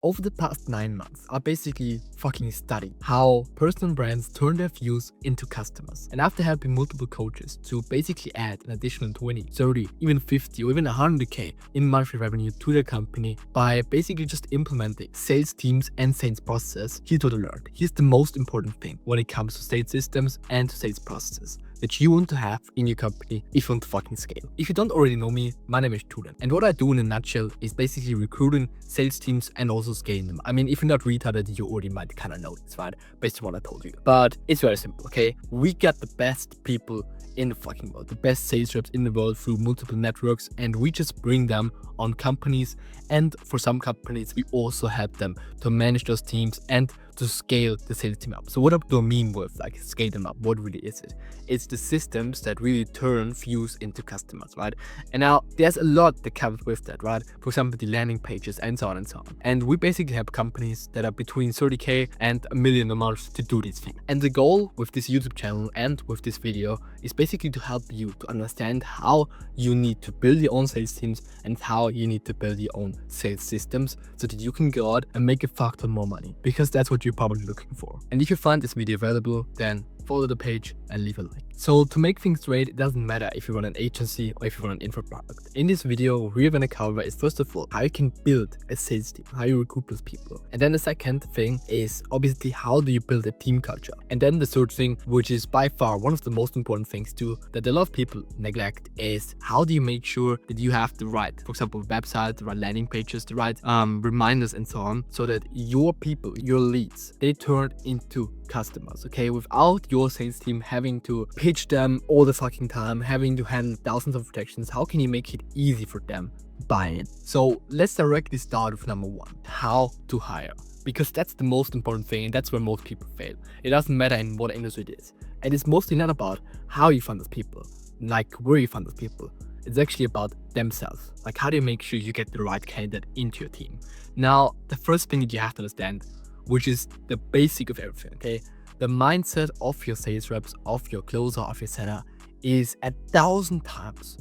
Over the past 9 months, I basically fucking studied how personal brands turn their views into customers. And after helping multiple coaches to basically add an additional 20, 30, even 50 or even 100k in monthly revenue to their company by basically just implementing sales teams and sales processes, here's what I learned. Here's the most important thing when it comes to sales systems and to sales processes that you want to have in your company if you want to fucking scale. If you don't already know me, my name is Julian. And what I do in a nutshell is basically recruiting sales teams and also scaling them. I mean, if you're not retarded, you already might kind of know this, right? Based on what I told you. But it's very simple, okay? We get the best people in the fucking world, the best sales reps in the world through multiple networks, and we just bring them on companies. And for some companies, we also help them to manage those teams and to scale the sales team up. So what do I mean with like scale them up? What really is it? It's the systems that really turn views into customers, right? And now there's a lot that comes with that, right? For example, the landing pages and so on and so on. And we basically help companies that are between 30k and $1 million a month to do this thing. And the goal with this YouTube channel and with this video is basically to help you to understand how you need to build your own sales teams and how you need to build your own sales systems so that you can go out and make a fuck ton more money, because that's what you're probably looking for. And if you find this video valuable, then follow the page and leave a like. So to make things straight, it doesn't matter if you run an agency or if you run an info product. In this video, what we're gonna cover is first of all, how you can build a sales team, how you recruit those people. And then the second thing is obviously how do you build a team culture. And then the third thing, which is by far one of the most important things too, that a lot of people neglect, is how do you make sure that you have the right, for example, website, the right landing pages, the right reminders and so on, so that your people, your leads, they turn into customers, okay? Without your sales team having to pitch them all the fucking time, having to handle thousands of objections, how can you make it easy for them to buy in? So let's directly start with number one, how to hire. Because that's the most important thing, and that's where most people fail. It doesn't matter in what industry it is. And it's mostly not about how you find those people, like where you find those people. It's actually about themselves. Like, how do you make sure you get the right candidate into your team? Now, the first thing that you have to understand, which is the basic of everything, okay? The mindset of your sales reps, of your closer, of your seller is 1,000 times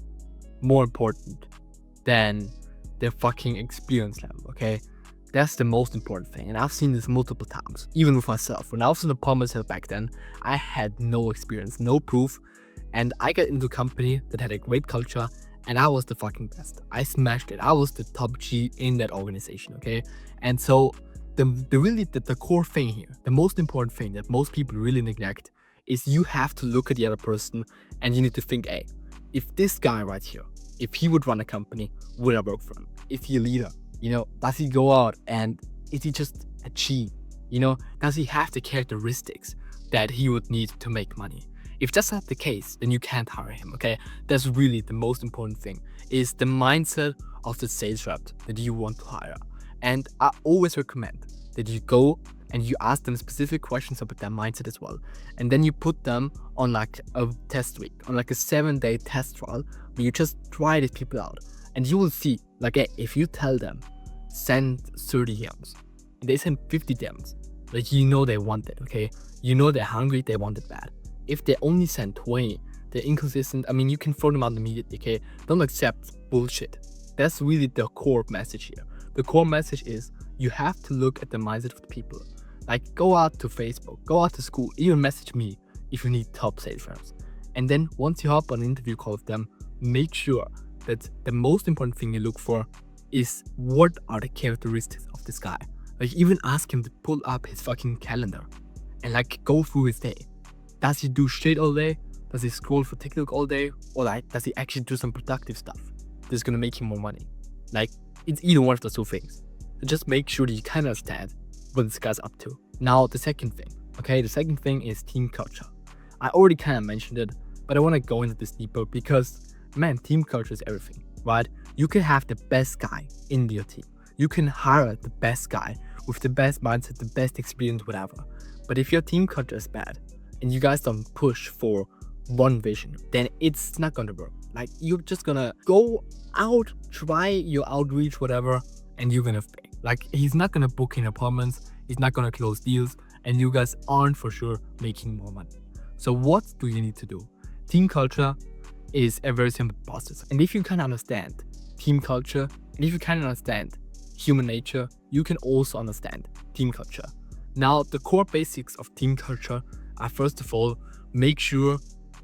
more important than their fucking experience level, okay? That's the most important thing. And I've seen this multiple times, even with myself. When I was in the myself back then, I had no experience, no proof. And I got into a company that had a great culture, and I was the fucking best. I smashed it. I was the top G in that organization, okay? And so the core thing here, the most important thing that most people really neglect is you have to look at the other person and you need to think, hey, if this guy right here, if he would run a company, would I work for him? Is he a leader? You know, does he go out and is he just a G? You know, does he have the characteristics that he would need to make money? If that's not the case, then you can't hire him, okay? That's really the most important thing, is the mindset of the sales rep that you want to hire. And I always recommend that you go and you ask them specific questions about their mindset as well. And then you put them on like a test week, on like a 7-day test trial where you just try these people out. And you will see, like, if you tell them, send 30 DMs, and they send 50 DMs, like, you know they want it, okay? You know they're hungry, they want it bad. If they only send 20, they're inconsistent. I mean, you can throw them out immediately, okay? Don't accept bullshit. That's really the core message here. The core message is you have to look at the mindset of the people. Like, go out to Facebook, go out to school, even message me if you need top sales reps. And then once you hop on an interview call with them, make sure that the most important thing you look for is what are the characteristics of this guy. Like, even ask him to pull up his fucking calendar and like go through his day. Does he do shit all day? Does he scroll for TikTok all day? Or like, does he actually do some productive stuff that's gonna make him more money? Like, it's either one of those two things. So just make sure that you kind of understand what this guy's up to. Now, the second thing, okay? The second thing is team culture. I already kind of mentioned it, but I want to go into this deeper because, man, team culture is everything, right? You can have the best guy in your team. You can hire the best guy with the best mindset, the best experience, whatever. But if your team culture is bad and you guys don't push for one vision, then it's not gonna work. Like, you're just gonna go out, try your outreach, whatever, and you're gonna fail. Like, he's not gonna book in appointments, he's not gonna close deals, and you guys aren't for sure making more money. So what do you need to do? Team culture is a very simple process. And if you can understand team culture, and if you can understand human nature, you can also understand team culture. Now, the core basics of team culture are, first of all, make sure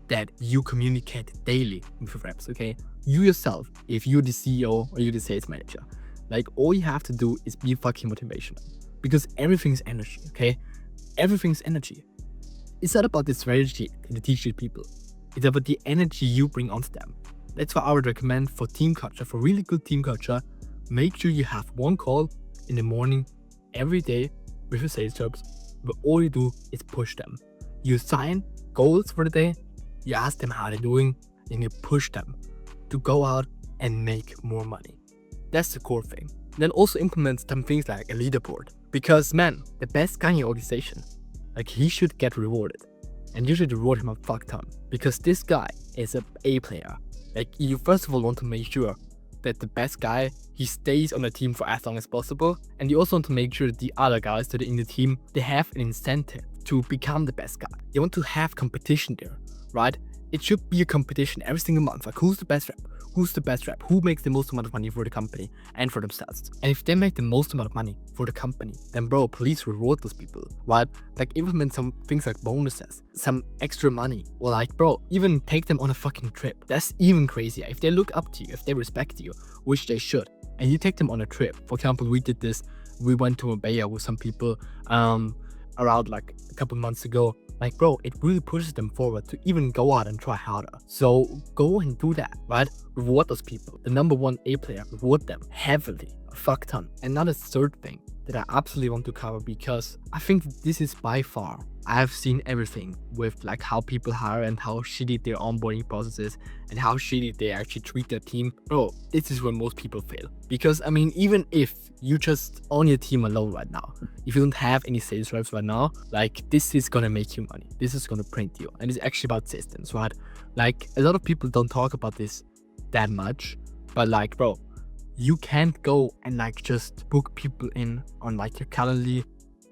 that you communicate daily with your reps, okay? You yourself, if you're the CEO or you're the sales manager, like all you have to do is be fucking motivational, because everything's energy, okay? Everything's energy. It's not about the strategy that you teach the people. It's about the energy you bring onto them. That's why I would recommend for team culture, for really good team culture, make sure you have one call in the morning every day with your sales reps, where all you do is push them. You assign goals for the day, you ask them how they're doing, and you push them to go out and make more money. That's the core thing. Then also implement some things like a leaderboard. Because man, the best guy in your organization, like he should get rewarded. And you should reward him a fuck ton. Because this guy is an A player. Like you first of all want to make sure that the best guy, he stays on the team for as long as possible. And you also want to make sure that the other guys that are in the team, they have an incentive to become the best guy. You want to have competition there, right? It should be a competition every single month. Like who's the best rep? Who's the best rep? Who makes the most amount of money for the company and for themselves? And if they make the most amount of money for the company, then bro, please reward those people, right? Like implement some things like bonuses, some extra money, or like bro, even take them on a fucking trip. That's even crazier. If they look up to you, if they respect you, which they should, and you take them on a trip. For example, we did this. We went to Marbella with some people around like a couple months ago. Like bro, it really pushes them forward to even go out and try harder. So go and do that, right? Reward those people. The number one A player, reward them heavily, a fuck ton. Another third thing that I absolutely want to cover, because I think this is by far, I've seen everything with like how people hire and how shitty their onboarding process is and how shitty they actually treat their team. Bro, this is where most people fail. Because I mean, even if you just own your team alone right now, if you don't have any sales reps right now, like this is gonna make you money. This is gonna print you. And it's actually about systems, right? Like a lot of people don't talk about this that much, but like bro, you can't go and like just book people in on like your Calendly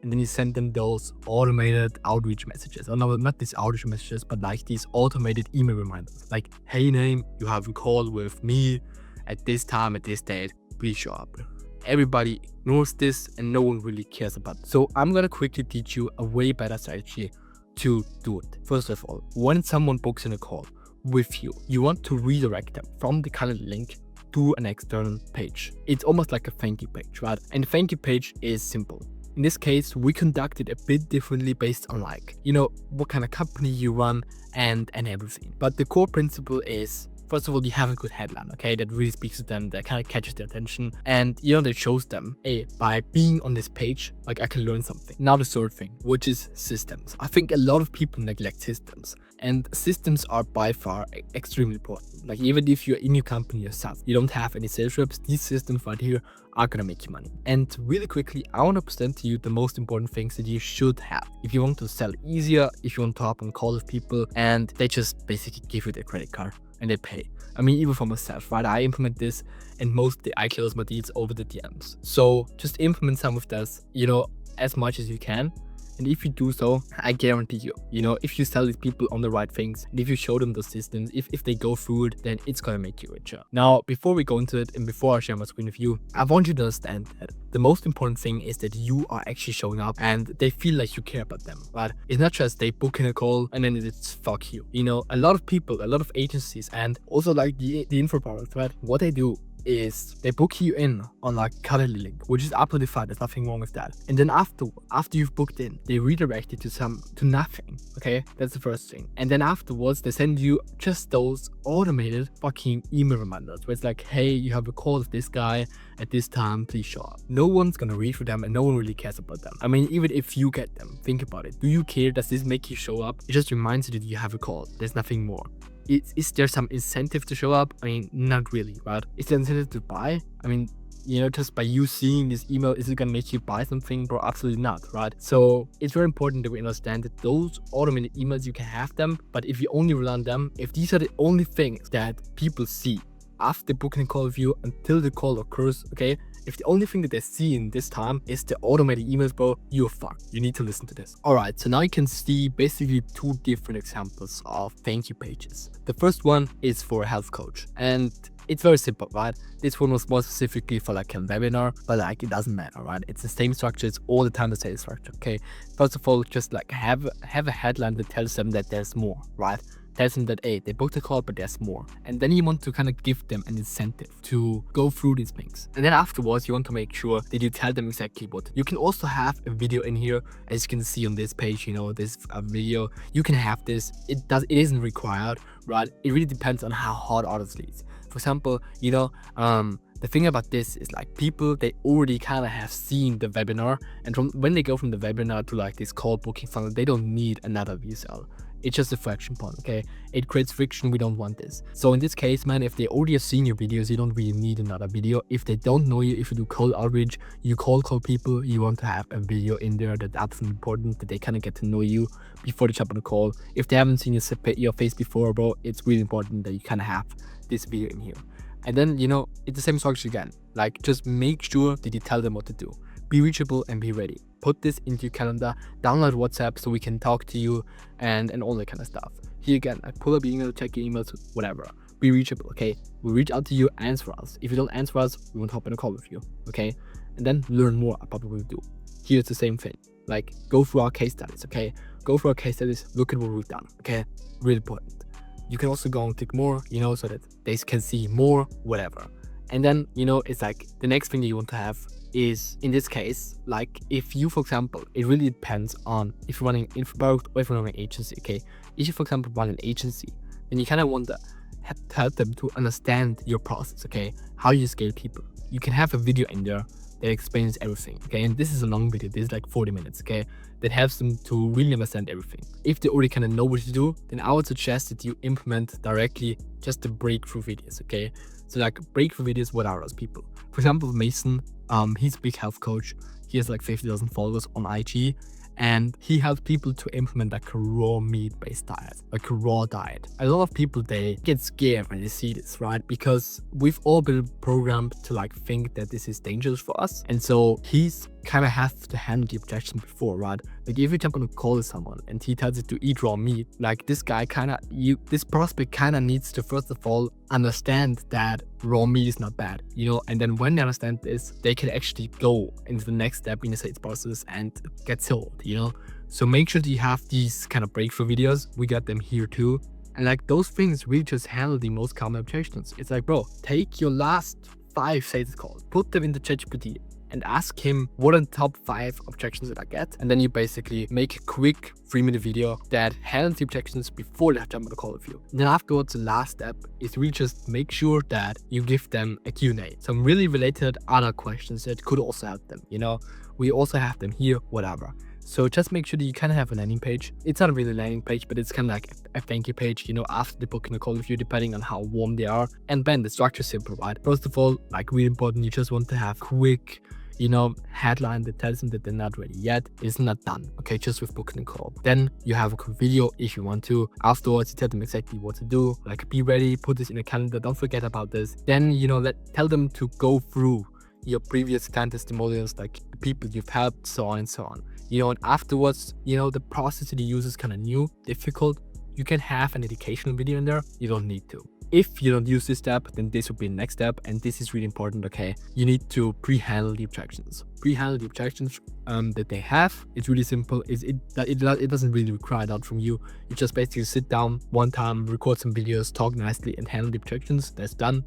and then you send them those automated outreach messages. Oh no, not these outreach messages, but like these automated email reminders. Like, hey name, you have a call with me at this time, at this date, please show up. Everybody ignores this and no one really cares about it. So I'm gonna quickly teach you a way better strategy to do it. First of all, when someone books in a call with you, you want to redirect them from the Calendly link to an external page. It's almost like a thank you page, right? And the thank you page is simple. In this case, we conduct it a bit differently based on like, you know, what kind of company you run and everything. But the core principle is, first of all, you have a good headline, okay, that really speaks to them, that kind of catches their attention. And, you know, that shows them, hey, by being on this page, like I can learn something. Now the third thing, which is systems. I think a lot of people neglect systems. And systems are by far extremely important. Like even if you're in your company yourself, you don't have any sales reps, these systems right here are gonna make you money. And really quickly, I want to present to you the most important things that you should have if you want to sell easier, if you want to hop on call with people and they just basically give you their credit card and they pay. I mean, even for myself, right? I implement this and mostly I close my deals over the DMs. So just implement some of this, you know, as much as you can. And if you do so, I guarantee you, you know, if you sell these people on the right things, and if you show them those systems, if they go through it, then it's gonna make you richer. Now, before we go into it and before I share my screen with you, I want you to understand that the most important thing is that you are actually showing up and they feel like you care about them, right? It's not just they book in a call and then it's fuck you. You know, a lot of people, a lot of agencies, and also like the info products, right? What they do is they book you in on like Calendly link, which is absolutely fine. There's nothing wrong with that. And then after you've booked in, they redirect you to nothing. Okay, that's the first thing. And then afterwards, they send you just those automated fucking email reminders where it's like, hey, you have a call with this guy at this time, please show up. No one's gonna read through them and no one really cares about them. I mean, even if you get them, think about it. Do you care? Does this make you show up? It just reminds you that you have a call. There's nothing more. Is there some incentive to show up? I mean, not really, right? Is there incentive to buy? I mean, you know, just by you seeing this email, is it gonna make you buy something? Bro, absolutely not, right? So it's very important that we understand that those automated emails, you can have them, but if you only rely on them, if these are the only things that people see after booking a call with you until the call occurs, okay? If the only thing that they see in this time is the automated emails, bro, you're fucked. You need to listen to this. All right, so now you can see basically two different examples of thank you pages. The first one is for a health coach. And it's very simple, right? This one was more specifically for like a webinar, but like it doesn't matter, right? It's the same structure. It's all the time the same structure. Okay. First of all, just like have a headline that tells them that there's more, right? Tells them that, hey, they booked a call, but there's more. And then you want to kind of give them an incentive to go through these things. And then afterwards, you want to make sure that you tell them exactly what. You can also have a video in here, as you can see on this page, you know, this video. You can have this. It isn't required, right? It really depends on how hard are those leads. For example, you know, the thing about this is like people, they already kind of have seen the webinar, and from when they go from the webinar to like this call booking funnel, they don't need another VSL. It's just a friction point, okay? It creates friction, we don't want this. So in this case, man, if they already have seen your videos, you don't really need another video. If they don't know you, if you do cold outreach, you cold call people, you want to have a video in there that's absolutely important, that they kind of get to know you before they jump on the call. If they haven't seen your face before, bro, it's really important that you kind of have this video in here. And then, you know, it's the same structure again. Like, just make sure that you tell them what to do. Be reachable and be ready. Put this into your calendar, download WhatsApp so we can talk to you and all that kind of stuff. Here again, like pull up your email, check your emails, whatever. Be reachable, okay? We reach out to you, answer us. If you don't answer us, we won't hop in a call with you, okay? And then learn more about what we do. Here's the same thing. Like, go through our case studies, okay? Go through our case studies, look at what we've done, okay? Really important. You can also go and click more, you know, so that they can see more, whatever. And then, you know, it's like the next thing that you want to have is, in this case, like if you, for example, it really depends on if you're running info product or if you're running an agency, okay? If you, for example, run an agency, then you kind of want to help them to understand your process, okay? How you scale people. You can have a video in there that explains everything, okay? And this is a long video, this is like 40 minutes, okay? That helps them to really understand everything. If they already kind of know what to do, then I would suggest that you implement directly just the breakthrough videos, okay? So like breakthrough videos, what are those people? For example, Mason, he's a big health coach. He has like 50,000 followers on IG, and he helps people to implement like a raw meat-based diet, like a raw diet. A lot of people, they get scared when they see this, right? Because we've all been programmed to like think that this is dangerous for us. And so he's kind of have to handle the objection before, right? Like if you jump on a call with someone and he tells you to eat raw meat, like this guy this prospect kind of needs to first of all understand that raw meat is not bad, you know? And then when they understand this, they can actually go into the next step in the sales process and get sold, you know? So make sure that you have these kind of breakthrough videos. We got them here too. And like those things really just handle the most common objections. It's like, bro, take your last 5 sales calls, put them in the ChatGPT, and ask him what are the top 5 objections that I get. And then you basically make a quick 3-minute video that handles the objections before they jump on the call with you. And then afterwards, the last step is really just make sure that you give them a Q&A. Some really related other questions that could also help them, you know? We also have them here, whatever. So just make sure that you kind of have a landing page. It's not really a landing page, but it's kind of like a thank you page, you know, after they book in a call with you, depending on how warm they are. And then the structure is simple, right? First of all, like really important, you just want to have quick, you know, headline that tells them that they're not ready yet. It's not done, okay? Just with booking a call. Then you have a quick video if you want to. Afterwards, you tell them exactly what to do. Like, be ready, put this in a calendar, don't forget about this. Then, you know, tell them to go through your previous client testimonials, like the people you've helped, so on and so on. You know, and afterwards, you know, the process that you use is kind of new, difficult. You can have an educational video in there. You don't need to. If you don't use this step, then this would be the next step. And this is really important, okay? You need to pre-handle the objections. Pre-handle the objections that they have. It's really simple. It doesn't really require that from you. You just basically sit down one time, record some videos, talk nicely, and handle the objections. That's done.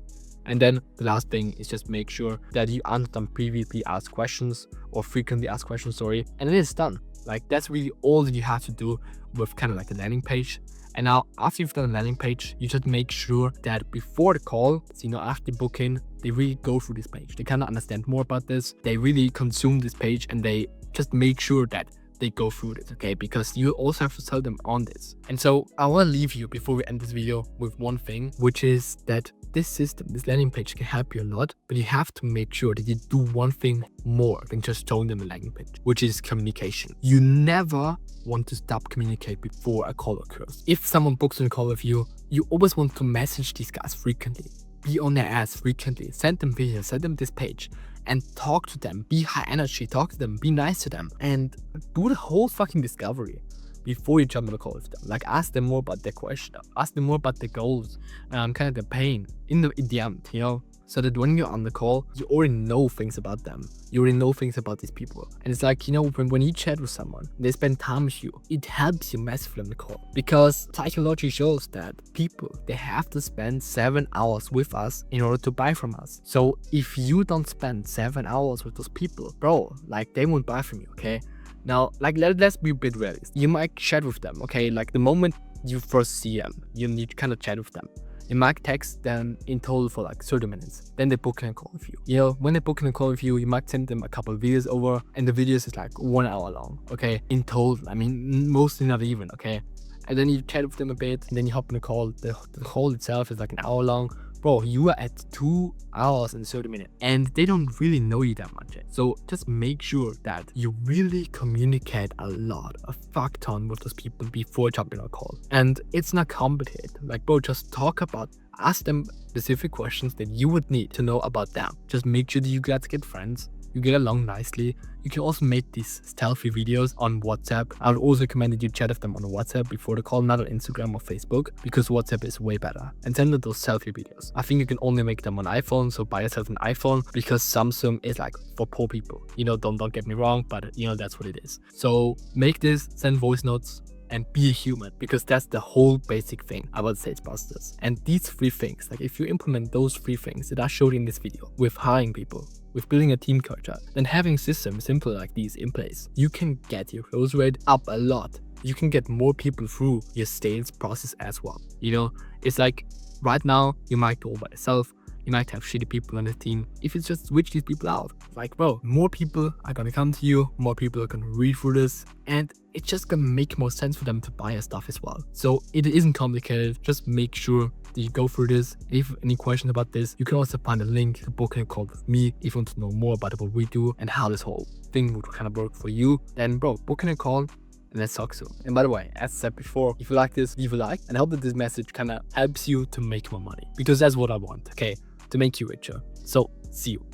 And then the last thing is just make sure that you answer them previously asked questions or frequently asked questions, and then it's done. Like, that's really all that you have to do with kind of like the landing page. And now after you've done a landing page, you just make sure that before the call, so, you know, after the booking, they really go through this page. They kind of understand more about this. They really consume this page and they just make sure that they go through this, okay? Because you also have to sell them on this. And so I want to leave you before we end this video with one thing, which is that this system, this landing page can help you a lot, but you have to make sure that you do one thing more than just showing them a landing page, which is communication. You never want to stop communicate before a call occurs. If someone books a call with you, you always want to message these guys frequently. Be on their ass frequently. Send them videos, send them this page, and talk to them. Be high energy, talk to them, be nice to them, and do the whole fucking discovery. before you jump on a call with them. Like, ask them more about their question, ask them more about their goals, kind of their pain in the end, you know? So that when you're on the call, you already know things about them. You already know things about these people. And it's like, you know, when you chat with someone, they spend time with you, it helps you massively on the call. Because psychology shows that people, they have to spend 7 hours with us in order to buy from us. So if you don't spend 7 hours with those people, bro, like, they won't buy from you, okay? Now, like, let's be a bit realistic. You might chat with them, okay? Like, the moment you first see them, you need to kind of chat with them. You might text them in total for like 30 minutes. Then they book in a call with you. You know, when they book in a call with you, you might send them a couple of videos over, and the videos is like 1 hour long, okay? In total, I mean, mostly not even, okay? And then you chat with them a bit, and then you hop in a call. The call itself is like an hour long. Bro, you are at 2 hours and 30 minutes, and they don't really know you that much yet. So just make sure that you really communicate a lot, a fuck ton with those people before jumping on a call. And it's not complicated. Like, bro, just ask them specific questions that you would need to know about them. Just make sure that you guys get friends, you get along nicely. You can also make these selfie videos on WhatsApp. I would also recommend that you chat with them on WhatsApp before the call, not on Instagram or Facebook, because WhatsApp is way better. And send them those selfie videos. I think you can only make them on iPhone, so buy yourself an iPhone, because Samsung is like for poor people. You know, don't get me wrong, but you know, that's what it is. So make this, send voice notes, and be a human, because that's the whole basic thing about Sales Busters. And these 3 things, like, if you implement those 3 things that I showed in this video, with hiring people, with building a team culture, then having systems simple like these in place, you can get your close rate up a lot. You can get more people through your sales process as well. You know, it's like right now you might go by yourself, you might have shitty people on the team. If you just switch these people out, like, bro, more people are gonna come to you, more people are gonna read through this, and it's just gonna make more sense for them to buy your stuff as well. So it isn't complicated. Just make sure that you go through this. If you have any questions about this, you can also find a link to book a call with me if you want to know more about what we do and how this whole thing would kind of work for you. Then, bro, book in a call, and let's talk soon. And by the way, as I said before, if you like this, leave a like, and I hope that this message kind of helps you to make more money, because that's what I want, okay? To make you richer. So, see you.